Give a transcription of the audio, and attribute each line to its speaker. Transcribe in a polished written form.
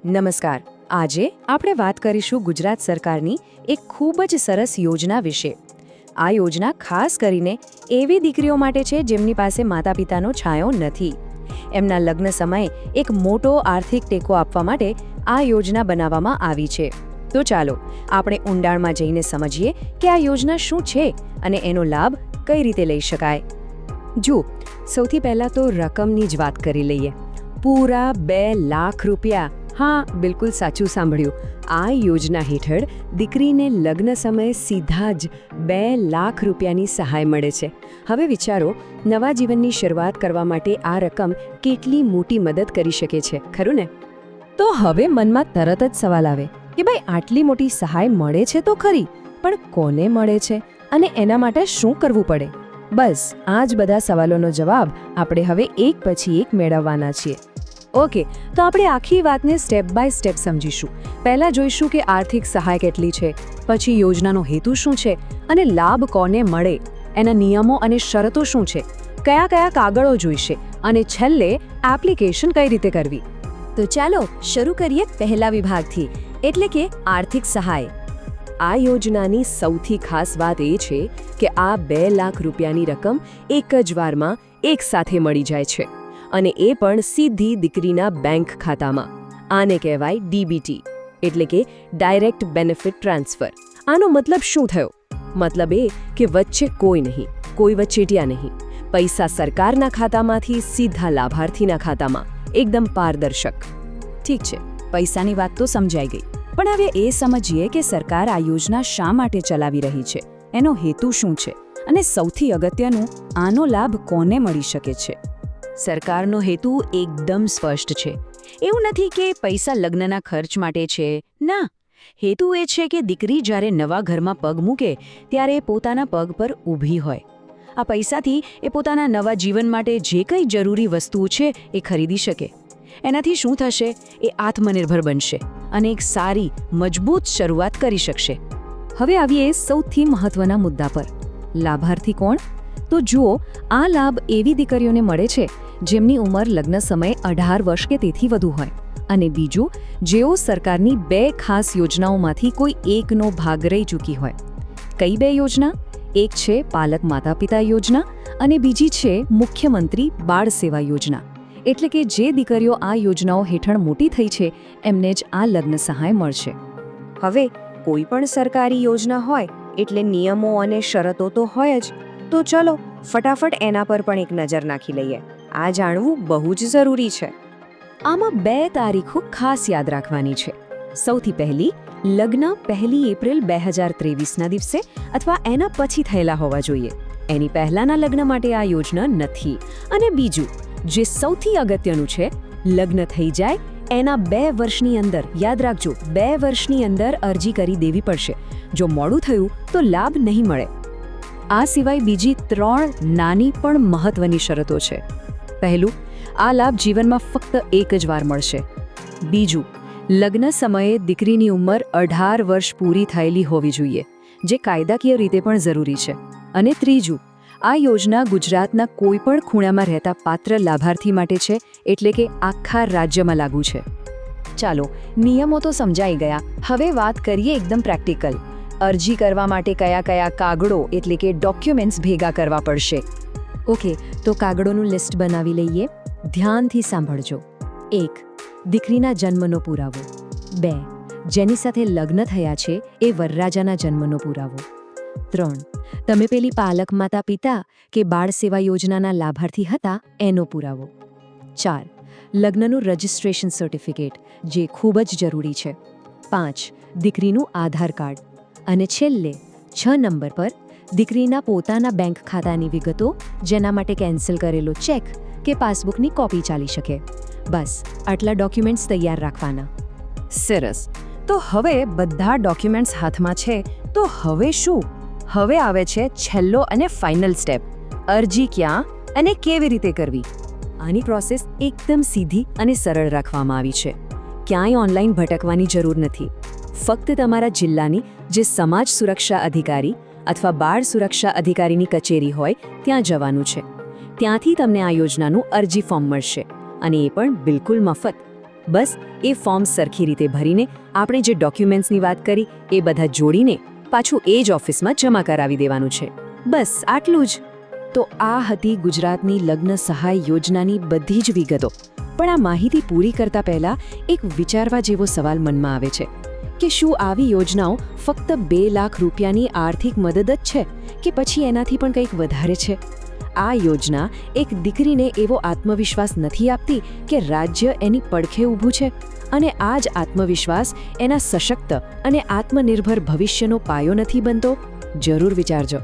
Speaker 1: નમસ્કાર. આજે આપણે વાત કરીશું ગુજરાત સરકારની એક ખૂબ જ સરસ યોજના વિશે. આ યોજના ખાસ કરીને એવી દીકરીઓ માટે છે જેમની પાસે માતા પિતાનો છાંયો નથી. એમના લગ્ન સમયે એક મોટો આર્થિક ટેકો આપવા માટે આ યોજના બનાવવામાં આવી છે. તો ચાલો આપણે ઊંડાણમાં જઈને સમજીએ કે આ યોજના શું છે અને એનો લાભ કઈ રીતે લઈ શકાય. જો સૌથી પહેલાં તો રકમની જ વાત કરી લઈએ. પૂરા 2 લાખ રૂપિયા. હા, બિલકુલ સાચું સાંભળ્યું. આ યોજના હેઠળ દીકરીને લગ્ન સમયે સીધા જ 2 લાખ રૂપિયાની સહાય મળે છે. હવે વિચારો, નવા જીવનની શરૂઆત કરવા માટે આ રકમ કેટલી મોટી મદદ કરી શકે છે, ખરું ને? તો હવે મનમાં તરત જ સવાલ આવે કે ભાઈ, આટલી મોટી સહાય મળે છે તો ખરી, પણ કોને મળે છે અને એના માટે શું કરવું પડે? બસ આ જ બધા સવાલોનો જવાબ આપણે હવે એક પછી એક મેળવવાના છીએ. ઓકે, તો આપણે આખી વાતને સ્ટેપ બાય સ્ટેપ સમજીશું. પહેલાં જોઈશું કે આર્થિક સહાય કેટલી છે, પછી યોજનાનો હેતુ શું છે અને લાભ કોને મળે, એના નિયમો અને શરતો શું છે, કયા કયા કાગળો જોઈશે અને છેલ્લે એપ્લિકેશન કઈ રીતે કરવી. તો ચાલો શરૂ કરીએ પહેલા વિભાગથી, એટલે કે આર્થિક સહાય. આ યોજનાની સૌથી ખાસ વાત એ છે કે આ 2 લાખ રૂપિયાની રકમ એક જ વારમાં એક સાથે મળી જાય છે, અને એ પણ સીધી દીકરીના બેંક ખાતામાં. આને કહેવાય ડીબીટી, એટલે કે ડાયરેક્ટ બેનિફિટ ટ્રાન્સફર. આનો મતલબ શું થયો? મતલબ એ કે વચ્ચે કોઈ નહીં, કોઈ વચેટિયા નહીં. પૈસા સરકારના ખાતામાંથી સીધા લાભાર્થીના ખાતામાં, એકદમ પારદર્શક. ઠીક છે, પૈસાની વાત તો સમજાઈ ગઈ. પણ હવે એ સમજીએ કે સરકાર આ યોજના શા માટે ચલાવી રહી છે, એનો હેતુ શું છે, અને સૌથી અગત્યનું, આનો લાભ કોને મળી શકે છે. સરકારનો હેતુ એકદમ સ્પષ્ટ છે. એવું નથી કે પૈસા લગ્નના ખર્ચ માટે છે. ના, હેતુ એ છે કે દીકરી જ્યારે નવા ઘરમાં પગ મૂકે ત્યારે એ પોતાના પગ પર ઊભી હોય. આ પૈસાથી એ પોતાના નવા જીવન માટે જે કંઈ જરૂરી વસ્તુઓ છે એ ખરીદી શકે. એનાથી શું થશે? એ આત્મનિર્ભર બનશે અને એક સારી, મજબૂત શરૂઆત કરી શકશે. હવે આવીએ સૌથી મહત્વના મુદ્દા પર. લાભાર્થી કોણ? તો જુઓ, આ લાભ એવી દીકરીઓને મળે છે જેમની ઉંમર લગ્ન સમયે 18 વર્ષ કે તેથી વધુ હોય, અને બીજું, જેઓ સરકારની 2 ખાસ યોજનાઓમાંથી કોઈ એકનો ભાગ રહી ચૂકી હોય. કઈ 2 યોજના? એક છે પાલક માતા પિતા યોજના અને બીજી છે મુખ્યમંત્રી બાળ સેવા યોજના. એટલે કે જે દીકરીઓ આ યોજનાઓ હેઠળ મોટી થઈ છે એમને જ આ લગ્ન સહાય મળશે. હવે કોઈ પણ સરકારી યોજના હોય એટલે નિયમો અને શરતો તો હોય જ. તો ચલો ફટાફટ એના પર પણ એક નજર નાખી લઈએ. આ જાણવું બહુ જ જરૂરી છે. આમાં 2 તારીખો ખાસ યાદ રાખવાની છે. સૌથી પહેલી, લગ્ન 1 એપ્રિલ 2023ના દિવસે અથવા એના પછી થયેલા હોવા જોઈએ. એની પહેલાંના લગ્ન માટે આ યોજના નથી. અને બીજું, જે સૌથી અગત્યનું છે, લગ્ન થઈ જાય એના 2 વર્ષની અંદર, યાદ રાખજો, 2 વર્ષની અંદર અરજી કરી દેવી પડશે. જો મોડું થયું તો લાભ નહીં મળે. આ સિવાય બીજી 3 નાની પણ મહત્વની શરતો છે. પહેલું, આ લાભ જીવનમાં ફક્ત એક જ વાર મળશે. બીજું, લગ્ન સમયે દીકરીની ઉંમર 18 વર્ષ પૂરી થયેલી હોવી જોઈએ, જે કાયદાકીય રીતે પણ જરૂરી છે. અને ત્રીજું, આ યોજના ગુજરાતના કોઈ પણ ખૂણામાં રહેતા પાત્ર લાભાર્થી માટે છે, એટલે કે આખા રાજ્યમાં લાગુ છે. ચાલો, નિયમો તો સમજાઈ ગયા. હવે વાત કરીએ એકદમ પ્રેક્ટિકલ. અરજી કરવા માટે કયા કયા કાગળો, એટલે કે ડોક્યુમેન્ટ્સ ભેગા કરવા પડશે. ઓકે, તો કાગળોનું લિસ્ટ બનાવી લઈએ. ધ્યાનથી સાંભળજો. 1. દીકરીના જન્મનો પુરાવો. 2. જેની સાથે લગ્ન થયા છે એ વરરાજાના જન્મનો પુરાવો. 3. તમે પેલી પાલક માતા પિતા કે બાળ સેવા યોજનાના લાભાર્થી હતા એનો પુરાવો. 4. લગ્નનું રજિસ્ટ્રેશન સર્ટિફિકેટ, જે ખૂબ જ જરૂરી છે. 5. દીકરીનું આધાર કાર્ડ. અને છેલ્લે 6 નંબર પર દીકરીના પોતાના બેંક ખાતાની વિગતો, જેના માટે કેન્સલ કરેલો ચેક કે પાસબુકની કોપી ચાલી શકે. બસ આટલા ડોક્યુમેન્ટ્સ તૈયાર રાખવાના. સરસ. તો હવે બધા ડોક્યુમેન્ટ્સ હાથમાં છે, તો હવે શું? હવે આવે છે છેલ્લો અને ફાઇનલ સ્ટેપ. અરજી ક્યાં અને કેવી રીતે કરવી. આની પ્રોસેસ એકદમ સીધી અને સરળ રાખવામાં આવી છે. ક્યાંય ઓનલાઈન ભટકવાની જરૂર નથી. ફક્ત તમારા જિલ્લાની જે સમાજ સુરક્ષા અધિકારી અથવા બાળ સુરક્ષા અધિકારીની કચેરી હોય ત્યાં જવાનું છે. ત્યાંથી તમને આ યોજનાનું અરજી ફોર્મ મળશે, અને એ પણ બિલકુલ મફત. બસ એ ફોર્મ સરખી રીતે ભરીને આપણે જે ડોક્યુમેન્ટ્સની વાત કરી એ બધા જોડીને પાછું એ જ ઓફિસમાં જમા કરાવી દેવાનું છે. બસ આટલું જ. તો આ હતી ગુજરાતની લગ્ન સહાય યોજનાની બધી જ વિગતો. પણ આ માહિતી પૂરી કરતા પહેલા એક વિચારવા જેવો સવાલ મનમાં આવે છે કે શું આવી યોજનાઓ ફક્ત 2 લાખ રૂપિયાની આર્થિક મદદ જ છે કે પછી એનાથી પણ કંઈક વધારે છે? આ યોજના એક દીકરીને એવો આત્મવિશ્વાસ નથી આપતી કે રાજ્ય એની પડખે ઊભું છે, અને આ જ આત્મવિશ્વાસ એના સશક્ત અને આત્મનિર્ભર ભવિષ્યનો પાયો નથી બનતો? જરૂર વિચારજો.